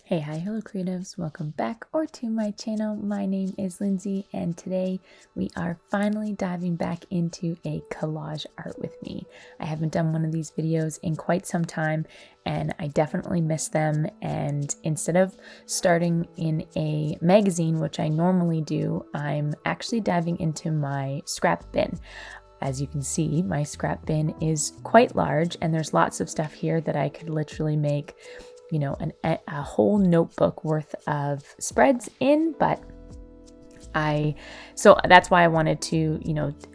Hey, hi, hello creatives, welcome back or to my channel. My name is Lindsay and today we are finally diving back into a collage art with me. I haven't done one of these videos in quite some time and I definitely miss them, and instead of starting in a magazine, which I normally do, I'm actually diving into my scrap bin. As you can see, my scrap bin is quite large and there's lots of stuff here that I could literally make a whole notebook worth of spreads in, so that's why I wanted to,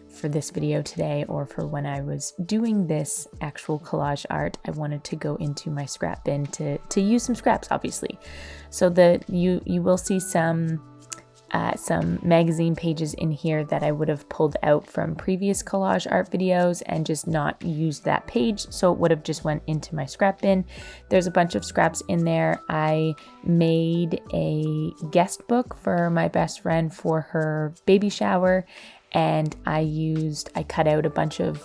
for this video today, or for when I was doing this actual collage art, I wanted to go into my scrap bin to use some scraps, obviously. So you will see some magazine pages in here that I would have pulled out from previous collage art videos and just not used that page, so it would have just went into my scrap bin. There's a bunch of scraps in there. I made a guest book for my best friend for her baby shower, and I cut out a bunch of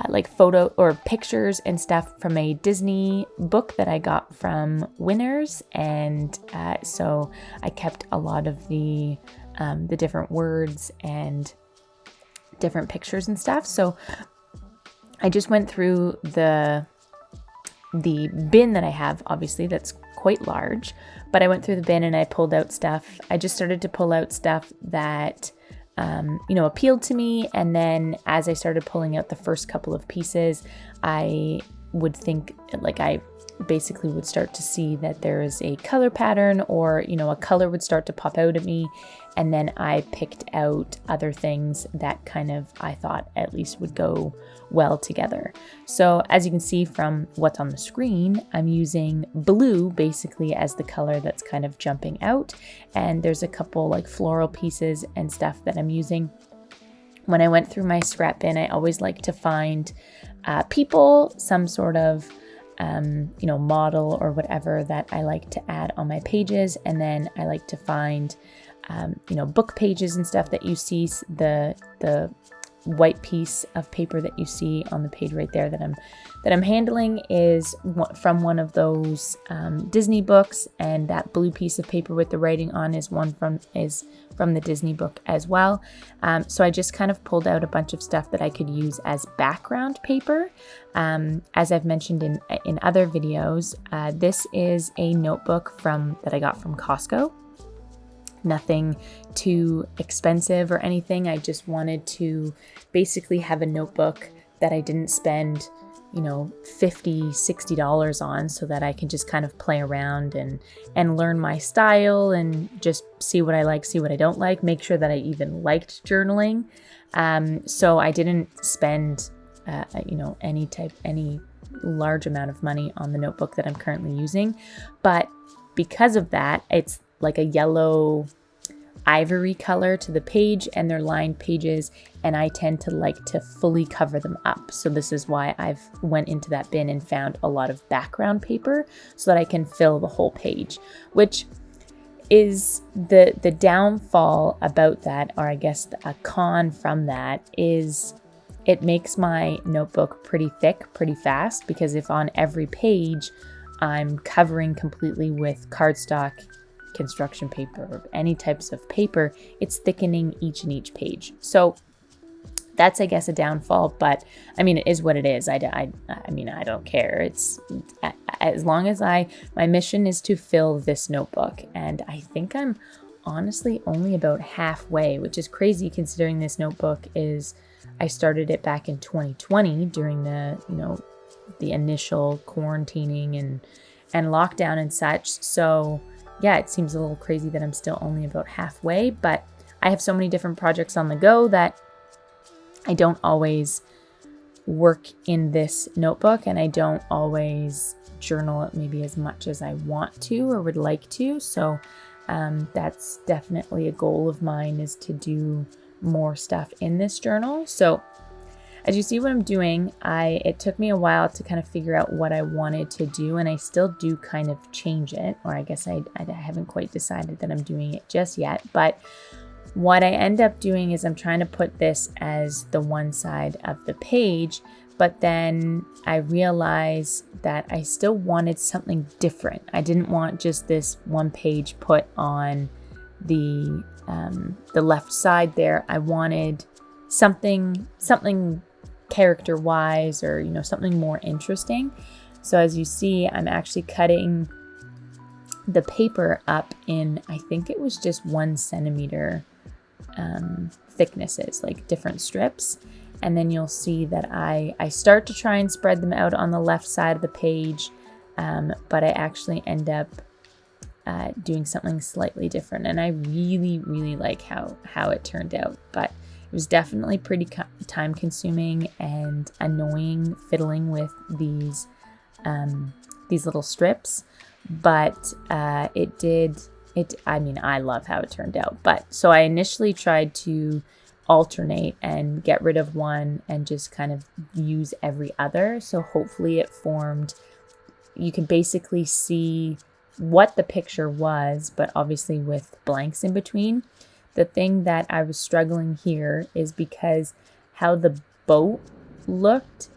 like photo or pictures and stuff from a Disney book that I got from Winners, and so I kept a lot of the different words and different pictures and stuff. So I just went through the bin that I have, obviously that's quite large, but I went through the bin and I pulled out stuff. I just started to pull out stuff that appealed to me. And then as I started pulling out the first couple of pieces, I would think, I basically would start to see that there is a color pattern, or, a color would start to pop out at me. And then I picked out other things that kind of, I thought at least would go well together. So as you can see from what's on the screen, I'm using blue basically as the color that's kind of jumping out. And there's a couple like floral pieces and stuff that I'm using. When I went through my scrap bin, I always like to find people, some sort of model or whatever that I like to add on my pages. And then I like to find book pages and stuff that you see, the white piece of paper that you see on the page right there that I'm handling is from one of those Disney books, and that blue piece of paper with the writing on is from the Disney book as well. So I just kind of pulled out a bunch of stuff that I could use as background paper. As I've mentioned in other videos, this is a notebook that I got from Costco. Nothing too expensive or anything. I just wanted to basically have a notebook that I didn't spend, $50, $60 on, so that I can just kind of play around and learn my style and just see what I like, see what I don't like, make sure that I even liked journaling. So I didn't spend, any large amount of money on the notebook that I'm currently using. But because of that, it's like a yellow ivory color to the page, and they're lined pages, and I tend to like to fully cover them up. So this is why I've went into that bin and found a lot of background paper so that I can fill the whole page, which is the downfall about that, or I guess a con from that, is it makes my notebook pretty thick pretty fast, because if on every page I'm covering completely with cardstock, construction paper, or any types of paper, it's thickening each page. So that's, I guess, a downfall, but I mean, it is what it is. I don't care. It's as long as my mission is to fill this notebook, and I think I'm honestly only about halfway, which is crazy considering this notebook I started it back in 2020 during the initial quarantining and lockdown and such. So yeah, it seems a little crazy that I'm still only about halfway, but I have so many different projects on the go that I don't always work in this notebook, and I don't always journal it maybe as much as I want to or would like to. So that's definitely a goal of mine, is to do more stuff in this journal. So as you see what I'm doing, it took me a while to kind of figure out what I wanted to do, and I still do kind of change it, or I guess I haven't quite decided that I'm doing it just yet. But what I end up doing is I'm trying to put this as the one side of the page, but then I realized that I still wanted something different. I didn't want just this one page put on the left side there. I wanted something character-wise, or something more interesting. So as you see, I'm actually cutting the paper up in, I think it was just 1 centimeter thicknesses, like different strips. And then you'll see that I start to try and spread them out on the left side of the page, but I actually end up doing something slightly different. And I really, really like how it turned out, but it was definitely pretty time consuming and annoying fiddling with these little strips, but I love how it turned out. But so I initially tried to alternate and get rid of one and just kind of use every other. So hopefully it formed, you can basically see what the picture was, but obviously with blanks in between. The thing that I was struggling here is because how the boat looked,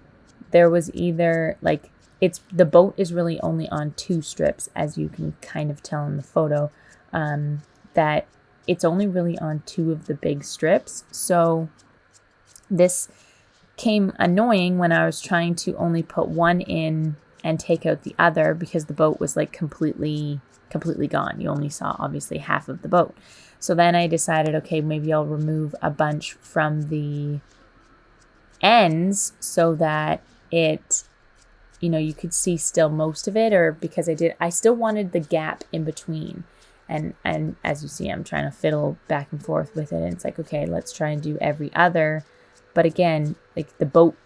there was either like, the boat is really only on 2 strips, as you can kind of tell in the photo, that it's only really on 2 of the big strips. So this came annoying when I was trying to only put one in and take out the other, because the boat was like completely gone. You only saw obviously half of the boat. So then I decided, okay, maybe I'll remove a bunch from the ends so that it, you could see still most of it, or because I still wanted the gap in between. And as you see, I'm trying to fiddle back and forth with it. And it's like, okay, let's try and do every other. But again, like the boat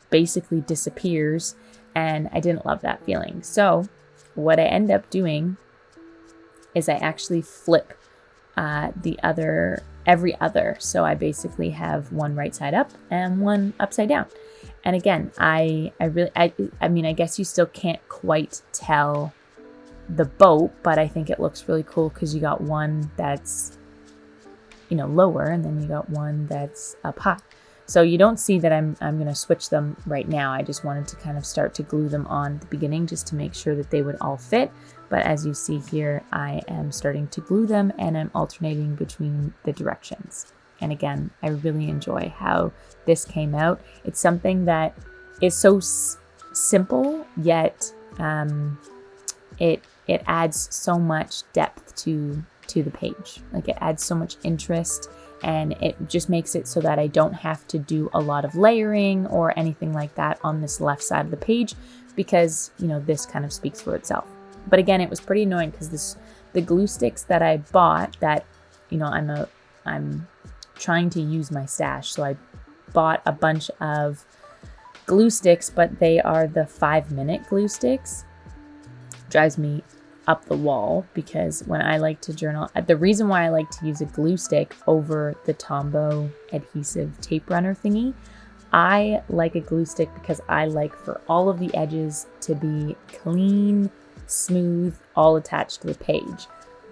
basically disappears, and I didn't love that feeling. So what I end up doing is I actually flip every other. So I basically have one right side up and one upside down. And again, I guess you still can't quite tell the boat, but I think it looks really cool because you got one that's, lower, and then you got one that's up high. So you don't see that I'm going to switch them right now. I just wanted to kind of start to glue them on at the beginning just to make sure that they would all fit. But as you see here, I am starting to glue them, and I'm alternating between the directions. And again, I really enjoy how this came out. It's something that is so simple, yet it adds so much depth to the page. Like, it adds so much interest, and it just makes it so that I don't have to do a lot of layering or anything like that on this left side of the page, because this kind of speaks for itself. But again, it was pretty annoying because the glue sticks that I bought, that I'm trying to use my stash, so I bought a bunch of glue sticks, but they are the 5-minute glue sticks. Drives me up the wall, because when I like to journal, the reason why I like to use a glue stick over the Tombow adhesive tape runner thingy, I like a glue stick because I like for all of the edges to be clean, smooth, all attached to the page.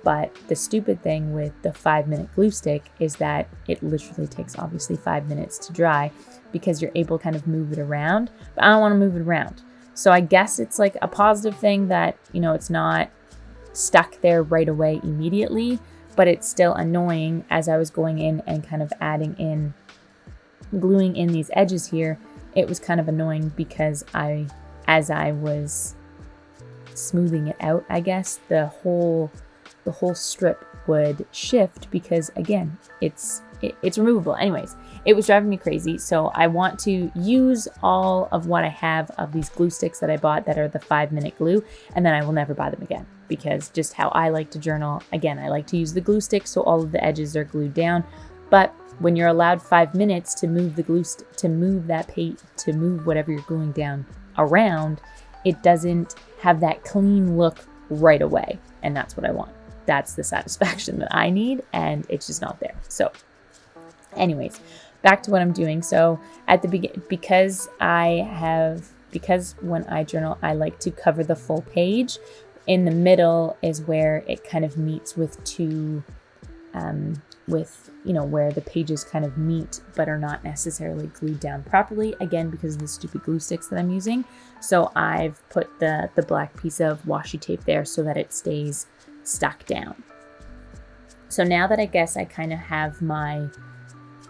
But the stupid thing with the 5-minute glue stick is that it literally takes obviously 5 minutes to dry, because you're able to kind of move it around, but I don't want to move it around. So I guess it's like a positive thing that, it's not stuck there right away immediately, but it's still annoying as I was going in and kind of gluing in these edges here. It was kind of annoying because as I was smoothing it out, I guess the whole strip would shift, because again, it's removable. Anyways, it was driving me crazy. So I want to use all of what I have of these glue sticks that I bought that are the 5-minute glue, and then I will never buy them again, because just how I like to journal, again, I like to use the glue stick so all of the edges are glued down. But when you're allowed 5 minutes to move the glue to move that page, to move whatever you're gluing down around, it doesn't have that clean look right away. And that's what I want. That's the satisfaction that I need, and it's just not there. So anyways, back to what I'm doing. So at the beginning, because when I journal, I like to cover the full page. In the middle is where it kind of meets with two with, you know, where the pages kind of meet but are not necessarily glued down properly, again, because of the stupid glue sticks that I'm using. So I've put the black piece of washi tape there so that it stays stuck down. So now that I guess I kind of have my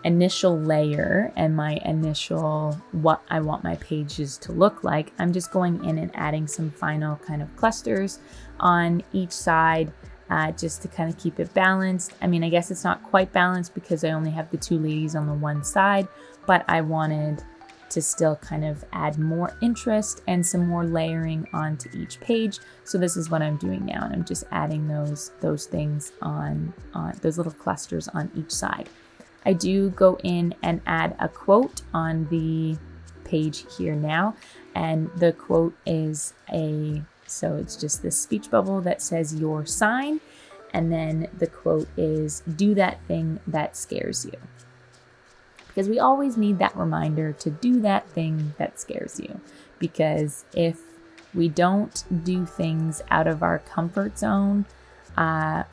initial layer and my initial what I want my pages to look like, I'm just going in and adding some final kind of clusters on each side, just to kind of keep it balanced. I mean, I guess it's not quite balanced because I only have the two ladies on the one side, but I wanted to still kind of add more interest and some more layering onto each page. So this is what I'm doing now, and I'm just adding those things on those little clusters on each side. I do go in and add a quote on the page here now, and the quote is so it's just this speech bubble that says your sign, and then the quote is do that thing that scares you. Because we always need that reminder to do that thing that scares you. Because if we don't do things out of our comfort zone,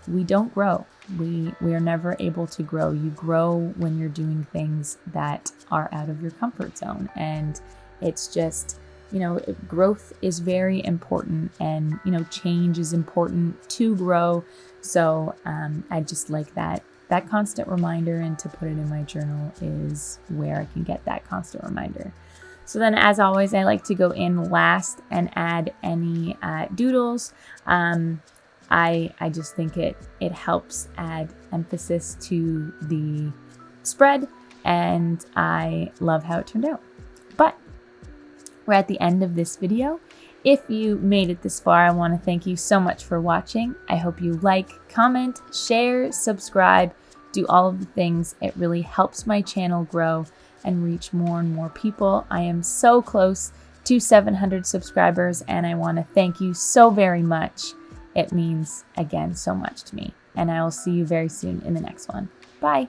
we don't grow. We are never able to grow. You grow when you're doing things that are out of your comfort zone. And it's just, you know, growth is very important, and, you know, change is important to grow. So I just like that constant reminder, and to put it in my journal is where I can get that constant reminder. So then, as always, I like to go in last and add any doodles. I just think it helps add emphasis to the spread, and I love how it turned out. But we're at the end of this video. If you made it this far, I want to thank you so much for watching. I hope you like, comment, share, subscribe, do all of the things. It really helps my channel grow and reach more and more people. I am so close to 700 subscribers, and I want to thank you so very much. It means, again, so much to me. And I will see you very soon in the next one. Bye.